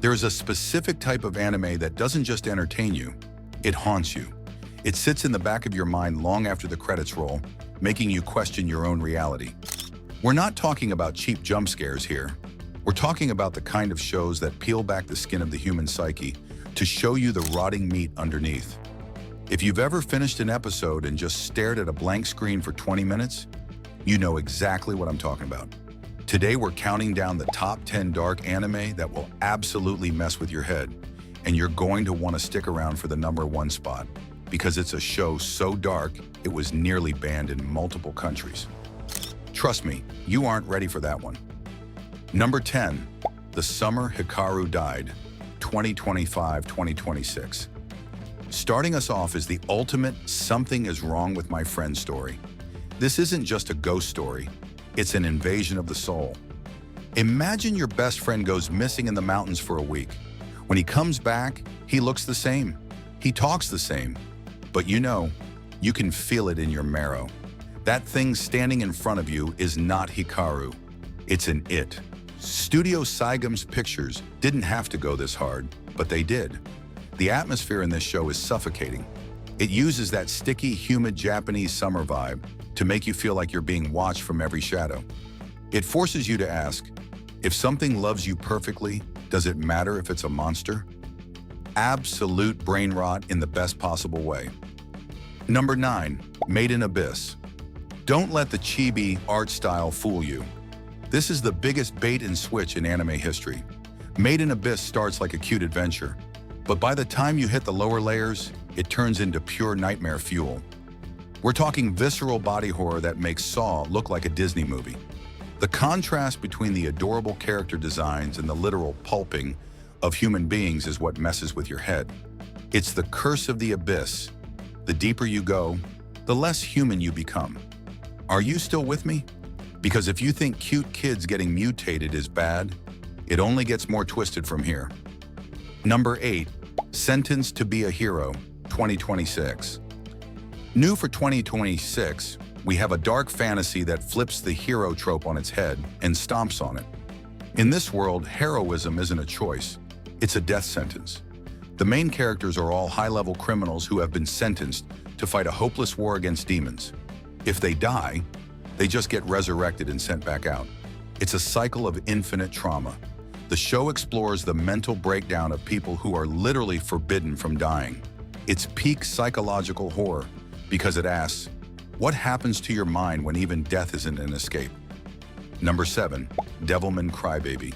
There's a specific type of anime that doesn't just entertain you, it haunts you. It sits in the back of your mind long after the credits roll, making you question your own reality. We're not talking about cheap jump scares here. We're talking about the kind of shows that peel back the skin of the human psyche to show you the rotting meat underneath. If you've ever finished an episode and just stared at a blank screen for 20 minutes, you know exactly what I'm talking about. Today we're counting down the top 10 dark anime that will absolutely mess with your head, and you're going to want to stick around for the #1 spot, because it's a show so dark it was nearly banned in multiple countries. Trust me, you aren't ready for that one. Number 10, The Summer Hikaru Died, 2025-2026. Starting us off is the ultimate something is wrong with my friend story. This isn't just a ghost story, it's an invasion of the soul. Imagine your best friend goes missing in the mountains for a week. When he comes back, he looks the same. He talks the same. But you can feel it in your marrow. That thing standing in front of you is not Hikaru. It's an it. Studio Saigam's Pictures didn't have to go this hard, but they did. The atmosphere in this show is suffocating. It uses that sticky, humid Japanese summer vibe to make you feel like you're being watched from every shadow. It forces you to ask, if something loves you perfectly, does it matter if it's a monster? Absolute brain rot in the best possible way. Number 9, Made in Abyss. Don't let the chibi art style fool you. This is the biggest bait and switch in anime history. Made in Abyss starts like a cute adventure, but by the time you hit the lower layers, it turns into pure nightmare fuel. We're talking visceral body horror that makes Saw look like a Disney movie. The contrast between the adorable character designs and the literal pulping of human beings is what messes with your head. It's the curse of the abyss. The deeper you go, the less human you become. Are you still with me? Because if you think cute kids getting mutated is bad, it only gets more twisted from here. Number 8, Sentenced to be a Hero, 2026. New for 2026, we have a dark fantasy that flips the hero trope on its head and stomps on it. In this world, heroism isn't a choice, it's a death sentence. The main characters are all high-level criminals who have been sentenced to fight a hopeless war against demons. If they die, they just get resurrected and sent back out. It's a cycle of infinite trauma. The show explores the mental breakdown of people who are literally forbidden from dying. It's peak psychological horror because it asks, what happens to your mind when even death isn't an escape? Number 7, Devilman Crybaby.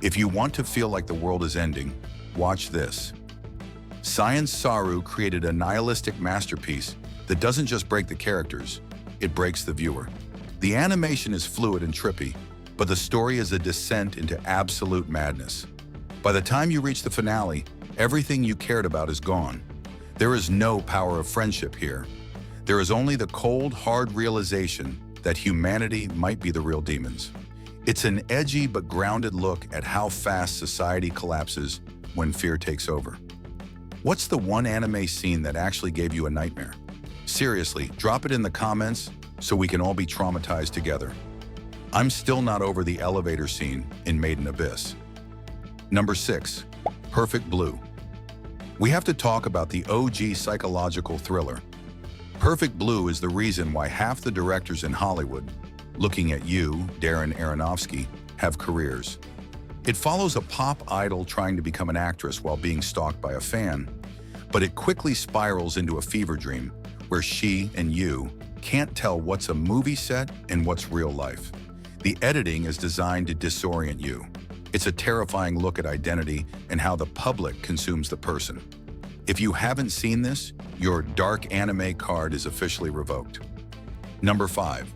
If you want to feel like the world is ending, watch this. Science Saru created a nihilistic masterpiece that doesn't just break the characters, it breaks the viewer. The animation is fluid and trippy, but the story is a descent into absolute madness. By the time you reach the finale, everything you cared about is gone. There is no power of friendship here. There is only the cold, hard realization that humanity might be the real demons. It's an edgy but grounded look at how fast society collapses when fear takes over. What's the one anime scene that actually gave you a nightmare? Seriously, drop it in the comments so we can all be traumatized together. I'm still not over the elevator scene in Made in Abyss. Number 6, Perfect Blue. We have to talk about the OG psychological thriller. Perfect Blue is the reason why half the directors in Hollywood, looking at you, Darren Aronofsky, have careers. It follows a pop idol trying to become an actress while being stalked by a fan, but it quickly spirals into a fever dream where she and you can't tell what's a movie set and what's real life. The editing is designed to disorient you. It's a terrifying look at identity and how the public consumes the person. If you haven't seen this, your dark anime card is officially revoked. Number 5,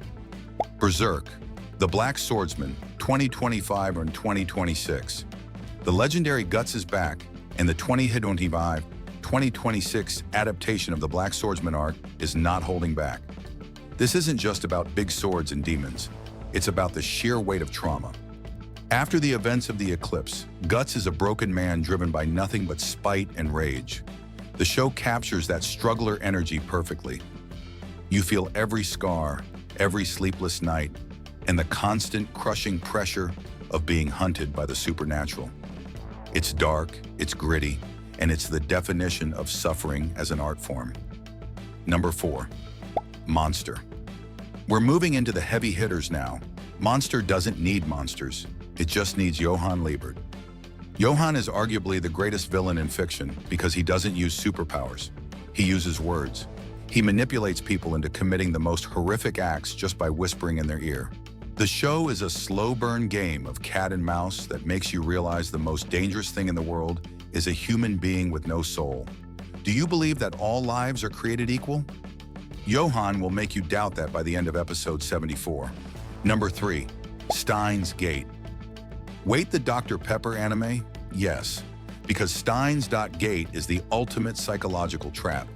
Berserk, The Black Swordsman, 2025 and 2026. The legendary Guts is back, and the 2026 adaptation of the Black Swordsman arc is not holding back. This isn't just about big swords and demons. It's about the sheer weight of trauma. After the events of the eclipse, Guts is a broken man driven by nothing but spite and rage. The show captures that struggler energy perfectly. You feel every scar, every sleepless night, and the constant crushing pressure of being hunted by the supernatural. It's dark, it's gritty, and it's the definition of suffering as an art form. Number 4. Monster. We're moving into the heavy hitters now. Monster doesn't need monsters. It just needs Johann Liebert. Johann is arguably the greatest villain in fiction because he doesn't use superpowers. He uses words. He manipulates people into committing the most horrific acts just by whispering in their ear. The show is a slow burn game of cat and mouse that makes you realize the most dangerous thing in the world is a human being with no soul. Do you believe that all lives are created equal? Johann will make you doubt that by the end of episode 74. Number 3. Steins Gate. Wait, the Dr. Pepper anime? Yes, because Steins Gate is the ultimate psychological trap.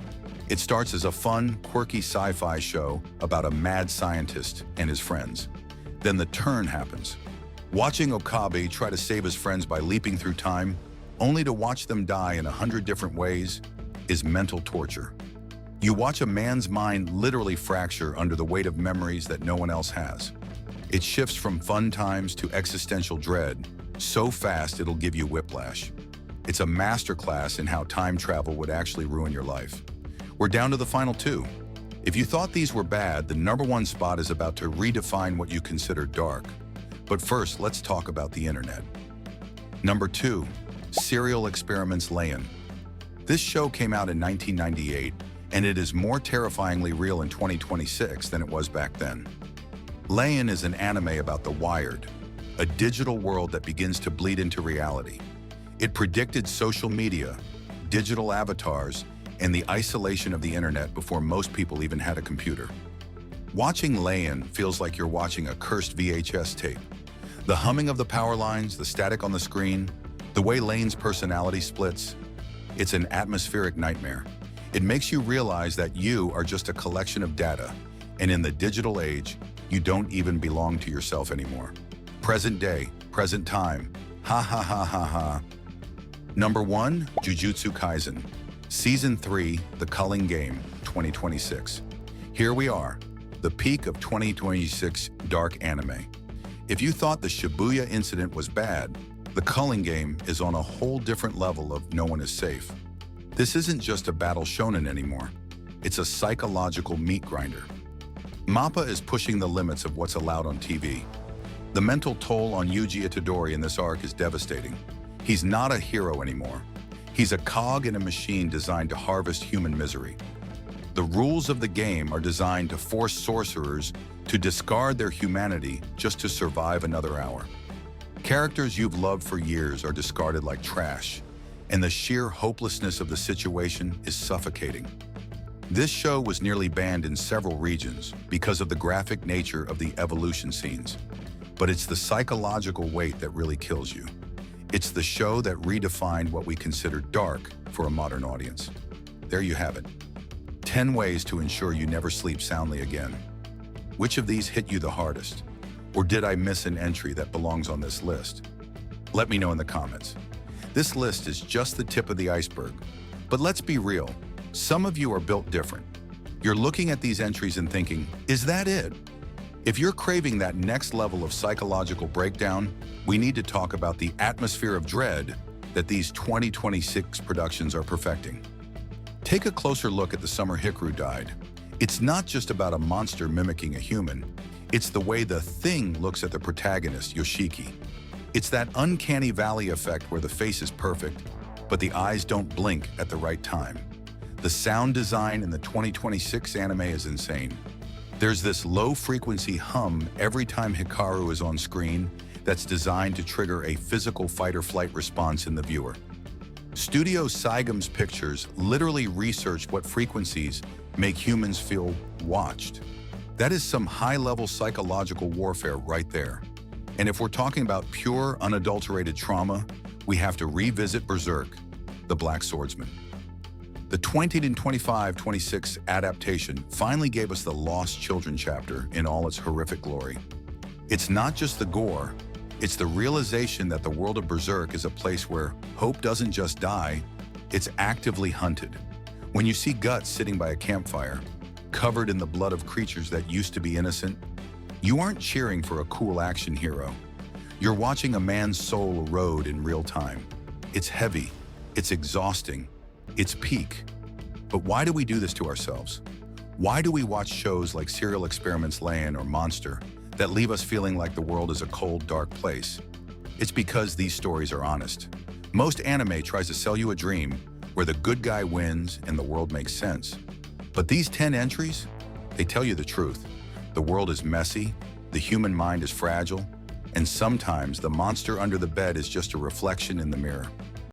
It starts as a fun, quirky sci-fi show about a mad scientist and his friends. Then the turn happens. Watching Okabe try to save his friends by leaping through time, only to watch them die in 100 different ways, is mental torture. You watch a man's mind literally fracture under the weight of memories that no one else has. It shifts from fun times to existential dread so fast it'll give you whiplash. It's a masterclass in how time travel would actually ruin your life. We're down to the final 2. If you thought these were bad, the number 1 spot is about to redefine what you consider dark. But first, let's talk about the internet. Number 2. Serial Experiments Layan. This show came out in 1998, and it is more terrifyingly real in 2026 than it was back then. Layan is an anime about the wired, a digital world that begins to bleed into reality. It predicted social media, digital avatars, and the isolation of the internet before most people even had a computer. Watching Layan feels like you're watching a cursed VHS tape. The humming of the power lines, the static on the screen, the way Lane's personality splits, it's an atmospheric nightmare. It makes you realize that you are just a collection of data, and in the digital age, you don't even belong to yourself anymore. Present day, present time, ha ha ha ha ha. Number 1, Jujutsu Kaisen. Season 3, The Culling Game, 2026. Here we are, the peak of 2026 dark anime. If you thought the Shibuya incident was bad, The Culling Game is on a whole different level of no one is safe. This isn't just a battle shonen anymore. It's a psychological meat grinder. MAPPA is pushing the limits of what's allowed on TV. The mental toll on Yuji Itadori in this arc is devastating. He's not a hero anymore. He's a cog in a machine designed to harvest human misery. The rules of the game are designed to force sorcerers to discard their humanity just to survive another hour. Characters you've loved for years are discarded like trash, and the sheer hopelessness of the situation is suffocating. This show was nearly banned in several regions because of the graphic nature of the evolution scenes. But it's the psychological weight that really kills you. It's the show that redefined what we consider dark for a modern audience. There you have it. 10 ways to ensure you never sleep soundly again. Which of these hit you the hardest? Or did I miss an entry that belongs on this list? Let me know in the comments. This list is just the tip of the iceberg. But let's be real, some of you are built different. You're looking at these entries and thinking, is that it? If you're craving that next level of psychological breakdown, we need to talk about the atmosphere of dread that these 2026 productions are perfecting. Take a closer look at The Summer Hikaru Died. It's not just about a monster mimicking a human. It's the way the thing looks at the protagonist, Yoshiki. It's that uncanny valley effect where the face is perfect, but the eyes don't blink at the right time. The sound design in the 2026 anime is insane. There's this low-frequency hum every time Hikaru is on screen that's designed to trigger a physical fight-or-flight response in the viewer. Studio Saigam's Pictures literally researched what frequencies make humans feel watched. That is some high-level psychological warfare right there. And if we're talking about pure, unadulterated trauma, we have to revisit Berserk, the Black Swordsman. The 2025-26 adaptation finally gave us the Lost Children chapter in all its horrific glory. It's not just the gore, it's the realization that the world of Berserk is a place where hope doesn't just die, it's actively hunted. When you see Guts sitting by a campfire, covered in the blood of creatures that used to be innocent, you aren't cheering for a cool action hero. You're watching a man's soul erode in real time. It's heavy, it's exhausting, it's peak. But why do we do this to ourselves? Why do we watch shows like Serial Experiments Lain or Monster that leave us feeling like the world is a cold, dark place? It's because these stories are honest. Most anime tries to sell you a dream where the good guy wins and the world makes sense. But these 10 entries, they tell you the truth. The world is messy, the human mind is fragile, and sometimes the monster under the bed is just a reflection in the mirror.